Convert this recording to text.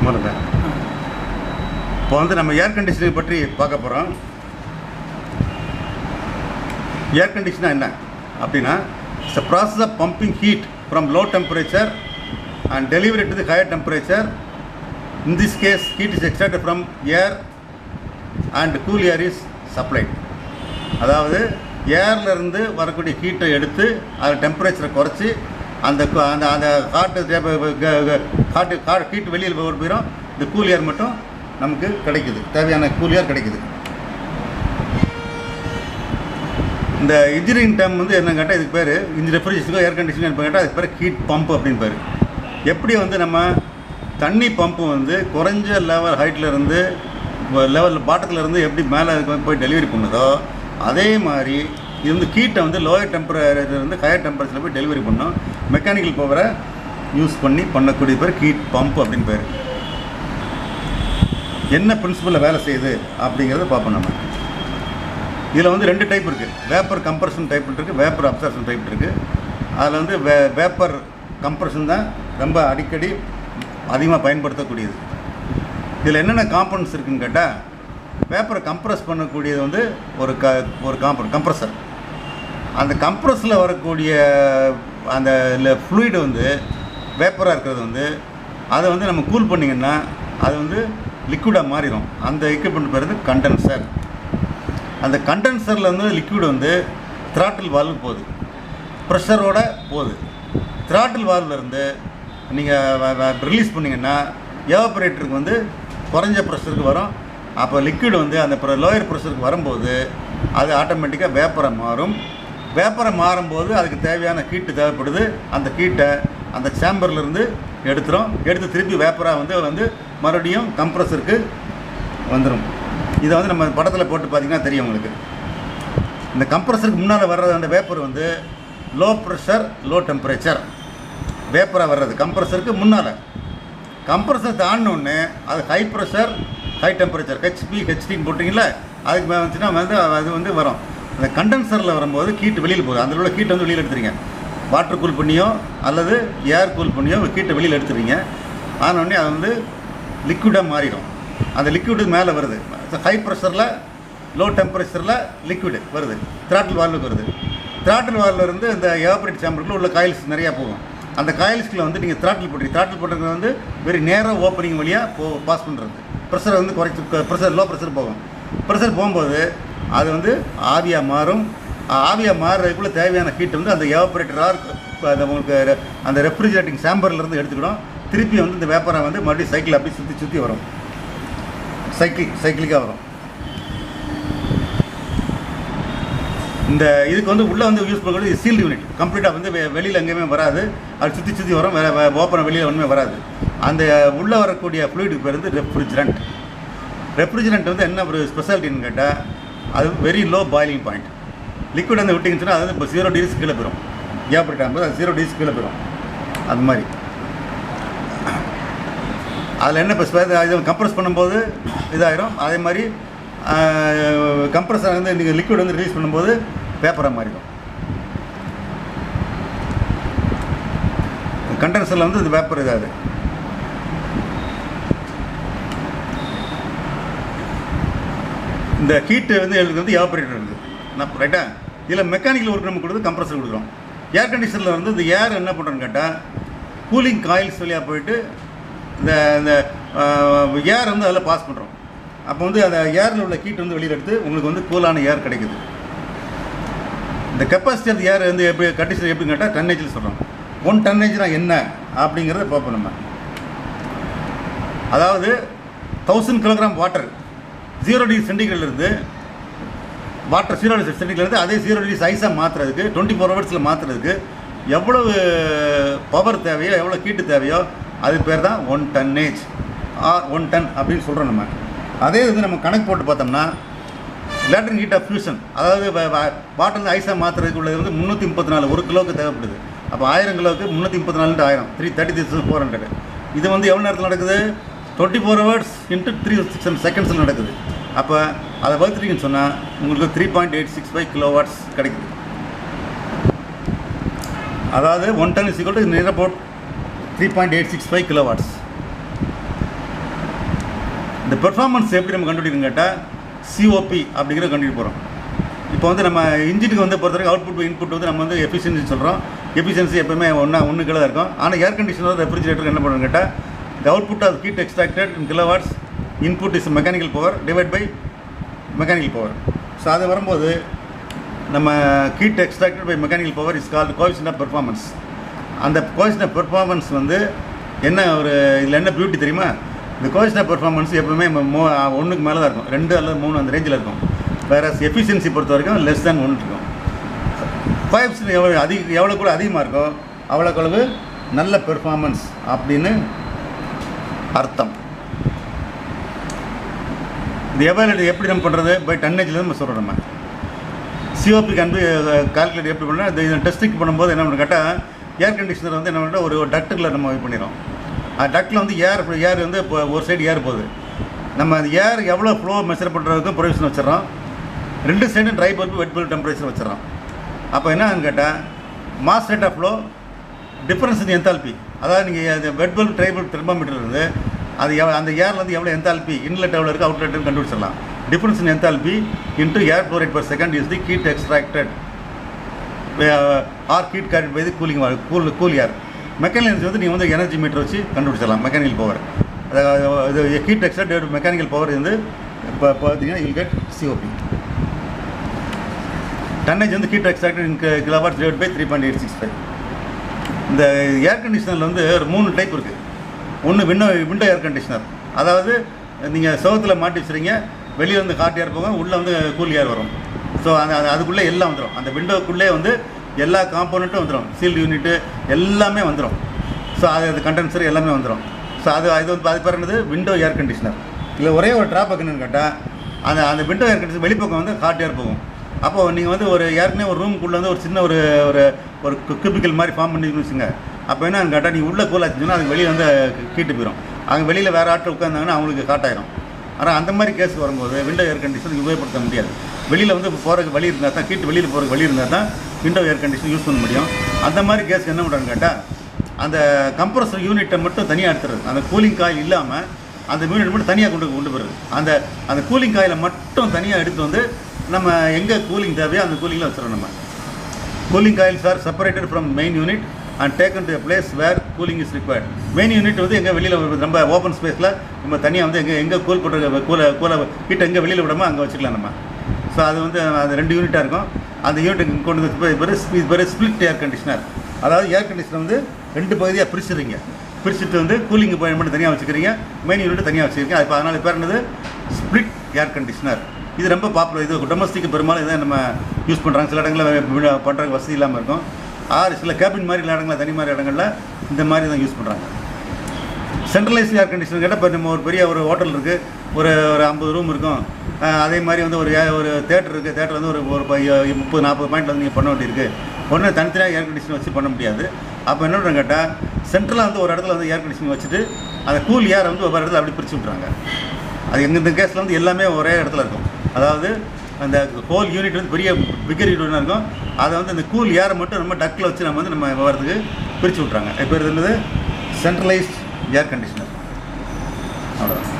முதல்ல இப்போ வந்து நம்ம ஏர் கண்டிஷனிங் பற்றி பார்க்க போகிறோம். ஏர் கண்டிஷனாக என்ன அப்படின்னா, it's a process of pumping heat from low temperature and deliver it to the higher temperature. In this case, heat is extracted from air and cool air is supplied. அதாவது ஏர்லேருந்து வரக்கூடிய ஹீட்டை எடுத்து அது டெம்பரேச்சரை குறைச்சி அந்த அந்த அந்த ஹீட் வெளியில் போயிடும். இந்த கூல் ஏர் மட்டும் நமக்கு கிடைக்குது, தேவையான கூல் ஏர் கிடைக்குது. இந்த இன்ஜினியரிங் டேம் வந்து என்ன கேட்டால் இதுக்கு பேர் ரெஃப்ரிஜரேஷனுக்கோ ஏர் கண்டிஷனிங் கேட்டால் அதுக்கு பேர் ஹீட் பம்ப் அப்படின்னு பேர். எப்படி வந்து நம்ம தண்ணி பம்பு வந்து குறைஞ்ச லெவல் ஹைட்லேருந்து லெவல் பாட்டத்துலேருந்து எப்படி மேலே போய் டெலிவரி பண்ணுதோ அதே மாதிரி இது வந்து ஹீட்டை வந்து லோயர் டெம்பரேச்சர்லேருந்து ஹையர் டெம்பரேச்சரில் போய் டெலிவரி பண்ணோம். மெக்கானிக்கல் பவரை யூஸ் பண்ணி பண்ணக்கூடிய பேர் ஹீட் பம்ப் அப்படின்னு பேர். என்ன பிரின்சிபலில் வேலை செய்யுது அப்படிங்கிறத பார்ப்போம். நம்ம இதில் வந்து 2 டைப் இருக்குது. வேப்பர் கம்ப்ரஷன் டைப் இருக்குது, வேப்பர் அப்சார்ப்ஷன் டைப் இருக்குது. அதில் வந்து வேப்பர் கம்ப்ரஷன் தான் ரொம்ப அடிக்கடி அதிகமாக பயன்படுத்தக்கூடியது. இதில் என்னென்ன காம்பனன்ட்ஸ் இருக்குதுன்னு கேட்டால், வேப்பரை கம்ப்ரஸ் பண்ணக்கூடியது வந்து ஒரு கம்ப்ரஸர். அந்த கம்ப்ரஸில் வரக்கூடிய அந்த ஃப்ளூயிடு வந்து வேப்பராக இருக்கிறது வந்து அதை வந்து நம்ம கூல் பண்ணிங்கன்னா அது வந்து லிக்விடாக மாறிடும். அந்த எக்யூப்மெண்ட் பேர் வந்து கண்டென்சர். அந்த கண்டென்சரில் வந்து லிக்விட் வந்து த்ராட்டில் வால்வு போகுது, ப்ரெஷரோடு போகுது. த்ராட்டில் வால்விலேருந்து நீங்கள் ரிலீஸ் பண்ணிங்கன்னா எவாபரேட்டருக்கு வந்து குறைஞ்ச ப்ரெஷருக்கு வரும். அப்போ லிக்விட் வந்து அந்த லோயர் ப்ரெஷருக்கு வரும்போது அது ஆட்டோமேட்டிக்காக வேப்பரை மாறும். வேப்பரை மாறும்போது அதுக்கு தேவையான ஹீட்டு தேவைப்படுது. அந்த ஹீட்டை அந்த சேம்பர்லேருந்து எடுத்து திருப்பி வேப்பராக வந்து மறுபடியும் கம்ப்ரஸருக்கு வந்துடும். இதை வந்து நம்ம படத்தில் போட்டு பார்த்திங்கன்னா தெரியும் உங்களுக்கு. இந்த கம்ப்ரஸருக்கு முன்னால் வர்றது அந்த வேப்பர் வந்து லோ ப்ரெஷர் லோ டெம்பரேச்சர் வேப்பராக வர்றது கம்ப்ரஸருக்கு முன்னால். கம்ப்ரஸர் தாண்டினோடனே அது ஹை ப்ரெஷர் ஹை டெம்பரேச்சர் ஹெச்டின்னு போட்டிங்களா, அதுக்கு மேலே வந்துச்சுன்னா வந்து அது வந்து வரும். அந்த கண்டென்சரில் வரும்போது ஹீட்டு வெளியில் போகுது. அதில் உள்ள ஹீட்டை வந்து வெளியில் எடுத்துறீங்க. வாட்டர் கூல் பண்ணியோ அல்லது ஏர் கூல் பண்ணியோ ஹீட்டை வெளியில் எடுத்துறீங்க. ஆனோடனே அது வந்து லிக்விடாக மாறிடும். அந்த லிக்விடு மேலே வருது. ஹை ப்ரெஷரில் லோ டெம்பரேச்சரில் லிக்விடு வருது, த்ராட்டில் வால்வுக்கு வருது. த்ராட்டில் வால்விலேருந்து இந்த எவாபரேட் சேம்பருக்குள்ள உள்ள காயில்ஸ் நிறையா போகும். அந்த காயில்ஸ்கில் வந்து நீங்கள் த்ராட்டில் போட்டுறது வந்து வெரி நேராக ஓப்பனிங் வழியாக பாஸ் பண்ணுறது. ப்ரெஷரை வந்து ப்ரெஷர் லோ ப்ரெஷர் போகும். ப்ரெஷர் போகும்போது அது வந்து ஆவியாக மாறும். ஆவியாக மாறுறதுக்குள்ளே தேவையான ஹீட் வந்து அந்த எவாபரேட்டராக அந்த உங்களுக்கு அந்த ரெஃப்ரிஜரேட்டிங் சேம்பர்லேருந்து எடுத்துக்கிடும். திருப்பி வந்து இந்த வேப்பரை வந்து மறுபடியும் சைக்கிள் அப்படி சுற்றி வரும். சைக்கிளிக்காக வரும். இந்த இதுக்கு வந்து உள்ளே வந்து யூஸ் பண்ணுறது சீல்டு யூனிட். கம்ப்ளீட்டாக வந்து வெளியில் எங்கேயுமே வராது. அது சுற்றி வரும். ஓப்பன் வெளியில் ஒன்றுமே வராது. அந்த உள்ளே வரக்கூடிய ஃப்ளூயிடுக்கு பேர் வந்து ரெஃப்ரிஜரண்ட் வந்து என்ன ஒரு ஸ்பெஷாலிட்டின்னு கேட்டால், அது very low boiling point. Liquid வந்து விட்டிங்கன்னு அது வந்து இப்போ 0 டிகிரிஸ் கீழே போயிடும். ஏப்பரேட் ஆகும்போது அது 0 டிகிரிஸ் கீழே போயிடும். அது மாதிரி அதில் என்ன இப்போ இது கம்ப்ரஸ் பண்ணும்போது இதாகிடும். அதே மாதிரி கம்ப்ரஸர் வந்து நீங்கள் லிக்விட் வந்து ரிலீஸ் பண்ணும்போது பேப்பராக மாறிடும். கண்டென்சரில் வந்து இந்த பேப்பர் இதாகுது. இந்த ஹீட்டு வந்து எழுதுக்கு வந்து எவாபரேட்டர் இருக்குது ரைட்டா. இதில் மெக்கானிக்கல் ஒர்க் நம்ம கொடுத்து கம்ப்ரஸர் கொடுக்குறோம். ஏர் கண்டிஷனில் வந்து இந்த ஏர் என்ன பண்ணுறோன்னு கேட்டால், கூலிங் காயில்ஸ் வழியாக போயிட்டு இந்த ஏர் வந்து அதில் பாஸ் பண்ணுறோம். அப்போ வந்து அந்த ஏரில் உள்ள ஹீட் வந்து வெளியில் எடுத்து உங்களுக்கு வந்து கூலான ஏர் கிடைக்குது. இந்த கெப்பாசிட்டி ஆஃப் ஏர் வந்து எப்படி கண்டிஷன் எப்படின்னு கேட்டால் டன்னேஜில் சொல்கிறோம். 1 டன்னேஜ்னா என்ன அப்படிங்கிறத பார்ப்போம் நம்ம. அதாவது 1000 கிலோகிராம் வாட்டர் 0 டிகிரி சென்டிகிரேட்லேருந்து வாட்டர் 0 டிகிரி சென்டிகிரேட்லேருந்து அதே 0 டிகிரி ஐஸாக மாற்றுறதுக்கு 24 ஹவர்ஸில் மாற்றுறதுக்கு எவ்வளவு பவர் தேவையோ எவ்வளோ ஹீட்டு தேவையோ அது பேர் தான் 1 டன்னேஜ் ஆர் 1 டன் அப்படின்னு சொல்கிறோம் நம்ம. அதே இது நம்ம கணக்கு போட்டு பார்த்தோம்னா லேட்டன் ஹீட் ஆஃப் ஃபியூஷன், அதாவது வாட்டர் வந்து ஐஸாக மாற்றுறதுக்கு உள்ளது வந்து 334 1 கிலோவுக்கு தேவைப்படுது. அப்போ 1000 கிலோவுக்கு 334 1000 333,400. இது வந்து எவ்வளோ நேரத்தில் நடக்குது? 24 ஹவர்ஸ் இன்ட்டு 367 செகண்ட்ஸில் நடக்குது. அப்போ அதை வகுத்துட்டீங்கன்னு சொன்னால் உங்களுக்கு 3.865 கிலோவாட்ஸ் கிடைக்குது. அதாவது 1 ton is equal to near about 3.865 kilowatts. இந்த பெர்ஃபார்மன்ஸ் எப்படி நம்ம கண்டுபிடிக்கணும்னு கேட்டால் சிஓபி அப்படிங்கிறத கண்டுபிடிக்க போகிறோம். இப்போ வந்து நம்ம இன்ஜினுக்கு வந்து பொறுத்தவரைக்கும் அவுட்புட் இன்புட் வந்து நம்ம வந்து எஃபிஷியன்சி சொல்கிறோம். எஃபிஷியன்சி எப்பவுமே ஒன்று கீழே தான் இருக்கும். ஆனால் ஏர் கண்டிஷனர் ரெஃப்ரிஜரேட்டர் என்ன பண்ணுறோன்னு கேட்டால் the output of heat extracted in kilowatts input is mechanical power divide by mechanical power. So அது வரும்போது நம்ம heat extracted by mechanical power is called coefficient of performance. அந்த கோஎஃபிஷியன்ட் ஆஃப் பெர்ஃபார்மன்ஸ் வந்து என்ன ஒரு இதில் என்ன பியூட்டி தெரியுமா? இந்த கோஎஃபிஷியன்ட் ஆஃப் பெர்ஃபார்மன்ஸ் எப்பவுமே 1க்கு மேலே தான் இருக்கும், 2 அல்லது 3 அந்த ரேஞ்சில் இருக்கும். வேறு எஃபிஷியன்சி பொறுத்த வரைக்கும் லெஸ் தேன் 1 இருக்கும். கோஎஃபிஷியன்ட் எவ்வளோ கூட அதிகமாக இருக்கோ அவ்வளோக்கு அளவு நல்ல பெர்ஃபார்மன்ஸ் அப்படின்னு அர்த்தம். இது எப்படி நம்ம பண்ணுறது? பை டன்னேஜில் நம்ம சொல்கிறோம். நம்ம சிஓபிக்கு அன்பு கால்குலேட் எப்படி பண்ணால் இந்த டெஸ்டிங் பண்ணும்போது என்ன பண்ண கேட்டால் ஏர் கண்டிஷனர் வந்து என்ன பண்ணால் ஒரு டக்டில் நம்ம இது பண்ணிடுறோம். டக்டில் வந்து ஏர் வந்து இப்போ ஒரு சைடு ஏர் போகுது. நம்ம அந்த ஏர் எவ்வளோ ஃப்ளோ மெஷர் பண்ணுறதுக்கும் ப்ரொவிஷன் வச்சிடறோம். 2 சைடும் dry bulb wet bulb temperature வச்சிடறோம். அப்போ என்னன்னு கேட்டால் mass rate of flow difference in enthalpy. அதாவது நீங்கள் wet bulb dry bulb thermometer இருந்து அது அந்த ஏர்லேருந்து எவ்வளோ என்தால்பி இன்லெட் எவ்வளோ இருக்குது அவுட்லெட்டுன்னு கண்டுபிடிச்சிடலாம். Difference in enthalpy into air flow rate per second is the heat extracted or heat carried by the cool air. Mechanical energy வந்து நீங்கள் வந்து எனர்ஜி மீட்டர் வச்சு கண்டுபிடிச்சிடலாம். மெக்கானிக்கல் பவர் அதாவது இது ஹீட் எக்ஸ்ட்ராக்டட் மெக்கானிக்கல் பவர் வந்து இப்போ பார்த்தீங்கன்னா யூ கெட் சிஓபி. டன்னேஜ் வந்து heat extracted in kilowatt divide by 3.865. இந்த ஏர் கண்டிஷனரில் வந்து ஒரு 3 டைப் இருக்குது. ஒன்று விண்டோ ஏர் கண்டிஷனர், அதாவது நீங்கள் சவுத்தில் மாட்டி வச்சுறீங்க, வெளியே வந்து ஹாட் ஏர் போகும், உள்ளே வந்து கூல் ஏர் வரும். ஸோ அதுக்குள்ளே எல்லாம் வந்துடும். அந்த விண்டோக்குள்ளே வந்து எல்லா காம்போனண்ட்டும் வந்துடும், சீல்டு யூனிட்டு எல்லாமே வந்துடும். ஸோ அது கண்டென்சர் எல்லாமே வந்துடும். ஸோ அது வந்து அது பேர் என்னது விண்டோ ஏர் கண்டிஷனர். இல்லை ஒரே ஒரு ட்ராபேக் என்னென்னு கேட்டால் அந்த விண்டோ ஏர் கண்டிஷனர் வெளிப்பக்கம் வந்து ஹாட் ஏர் போகும். அப்போது நீங்கள் வந்து ஒரு ஏற்கனவே ஒரு ரூமுக்குள்ளே வந்து ஒரு சின்ன ஒரு ஒரு கியூபிக்கல் மாதிரி ஃபார்ம் பண்ணி வச்சுங்க. அப்போ என்னன்னு கேட்டால் நீங்கள் உள்ளே கூல் ஆச்சுன்னா அதுக்கு வெளியே வந்து கீட்டு போயிடும். அங்கே வெளியில் வேறு ஆட்டில் உட்காந்தாங்கன்னா அவங்களுக்கு காட்டாயிரும். ஆனால் அந்த மாதிரி கேஸ் வரும்போது விண்டோ ஏர் கண்டிஷன் உபயோகப்படுத்த முடியாது. வெளியில் வந்து போகிறதுக்கு வழி இருந்தால் தான், கீட்டு வெளியில் போகிறதுக்கு வழி இருந்தால் தான் விண்டோ ஏர் கண்டிஷன் யூஸ் பண்ண முடியும். அந்த மாதிரி கேஸ்க்கு என்ன பண்ணுறான்னு கேட்டால் அந்த கம்ப்ரஸர் யூனிட்டை மட்டும் தனியாக எடுத்துறது. அந்த கூலிங் காயில் இல்லாமல் அந்த யூனிட் மட்டும் தனியாக கொண்டு போகிறது. அந்த கூலிங் காயிலை மட்டும் தனியாக எடுத்து வந்து நம்ம எங்கே கூலிங் தேவையோ அந்த கூலிங்கில் வச்சுருவோம். நம்ம cooling coils are separated from main unit and taken to a place where cooling is required. Main unit வந்து எங்கே வெளியில் நம்ம ஓப்பன் ஸ்பேஸில் நம்ம தனியாக வந்து எங்கே கூல் பண்ணுற கூலை ஹீட்டை எங்கே வெளியில் விடாமல் அங்கே வச்சுக்கலாம் நம்ம. ஸோ அது வந்து அது 2 யூனிட்டாக இருக்கும். அந்த யூனிட்டுக்கு கொண்டு வந்து பேர் ஸ்பிளிட் ஏர் கண்டிஷனர். அதாவது ஏர் கண்டிஷனர் வந்து 2 பகுதியாக பிரிச்சுட்டு வந்து கூலிங் பாயிண்ட் மட்டும் தனியாக வச்சுக்கிறீங்க, மெயின் யூனிட் தனியாக வச்சுருக்கீங்க. இப்போ அதனால் பேர் என்னது ஸ்பிளிட் ஏர் கண்டிஷனர். இது ரொம்ப பாப்புலர். இது டொமஸ்டிக் பெரும்பாலும் இதை நம்ம யூஸ் பண்ணுறாங்க. சில இடங்களில் பண்ணுறதுக்கு வசதி இல்லாமல் இருக்கும். சில கேபின் மாதிரி இடங்களில் தனி மாதிரி இடங்களில் இந்த மாதிரி தான் யூஸ் பண்ணுறாங்க. சென்ட்ரலைஸ் ஏர் கண்டிஷனர் கேட்டால் இப்போ நம்ம ஒரு பெரிய ஒரு ஹோட்டல் இருக்குது, ஒரு 50 ரூம் இருக்கும். அதே மாதிரி வந்து ஒரு தேட்டர் இருக்குது. தேட்டர் வந்து ஒரு 30-40 பாயிண்டில் வந்து நீங்கள் பண்ண வேண்டியிருக்கு. ஒன்று தனித்தனியாக ஏர் கண்டிஷன் வச்சு பண்ண முடியாது. அப்போ என்ன பண்ணுறாங்க கேட்டால் சென்ட்ரலாக வந்து ஒரு இடத்துல வந்து ஏர் கண்டிஷன் வச்சுட்டு அந்த கூல் ஏரை வந்து ஒவ்வொரு இடத்துல அப்படி பிரித்து விட்றாங்க. அது இந்த கேஸில் வந்து எல்லாமே ஒரே இடத்துல இருக்கும். அதாவது அந்த ஹோல் யூனிட் வந்து பெரிய பிகர் யூனிட்டாக இருக்கும். அதை வந்து அந்த கூல் ஏரை மட்டும் நம்ம டக்கில் வச்சு நம்ம வரதுக்கு பிரித்து விட்றாங்க. இப்போ இது என்னது சென்ட்ரலைஸ்ட் ஏர் கண்டிஷனர். அவ்வளோதான்.